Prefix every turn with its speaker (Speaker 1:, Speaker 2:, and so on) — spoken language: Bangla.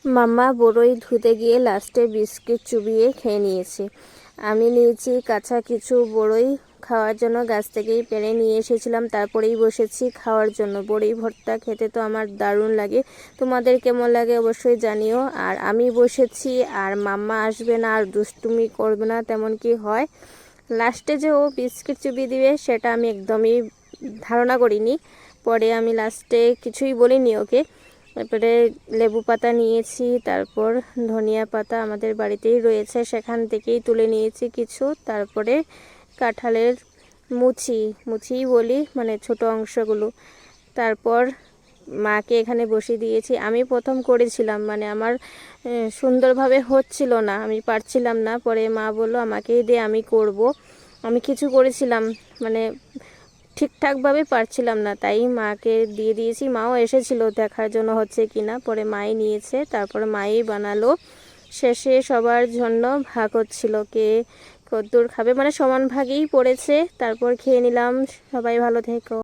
Speaker 1: মাম্মা বড়ই ধুতে গিয়ে লাস্টে বিস্কিট চুবিয়ে খেয়ে নিয়েছে। আমি নিয়েছি কাঁচা কিছু বড়ই খাওয়ার জন্য, গাছ থেকেই পেড়ে নিয়ে এসেছিলাম, তারপরেই বসেছি খাওয়ার জন্য। বড়ই ভর্তা খেতে তো আমার দারুণ লাগে, তোমাদের কেমন লাগে অবশ্যই জানিও। আর আমি বসেছি, আর মাম্মা আসবে না আর দুষ্টুমি করবে না তেমন কি হয়। লাস্টে যে ও বিস্কিট চুবিয়ে দিবে সেটা আমি একদমই ধারণা করিনি। পরে আমি লাস্টে কিছুই বলিনি ওকে। তারপরে লেবু পাতা নিয়েছি, তারপর ধনিয়া পাতা আমাদের বাড়িতেই রয়েছে, সেখান থেকেই তুলে নিয়েছি কিছু। তারপরে কাঁঠালের মুচিই বলি, মানে ছোট অংশগুলো। তারপর মাকে এখানে বসিয়ে দিয়েছি। আমি প্রথম করেছিলাম, মানে আমার সুন্দরভাবে হচ্ছিল না, আমি পারছিলাম না। পরে মা বললো আমাকেই দে, আমি করব। আমি কিছু করেছিলাম, মানে ঠিকঠাকভাবে পারছিলাম না, তাই মাকে দিয়ে দিয়েছি। মাও এসেছিল দেখার জন্য হচ্ছে কি না, পরে মাই নিয়েছে, তারপরে মাই বানালো। শেষে সবার জন্য ভাগ হচ্ছিল, কে কদ্দূর খাবে, মানে সমান ভাগেই পড়েছে। তারপর খেয়ে নিলাম। সবাই ভালো থেকো।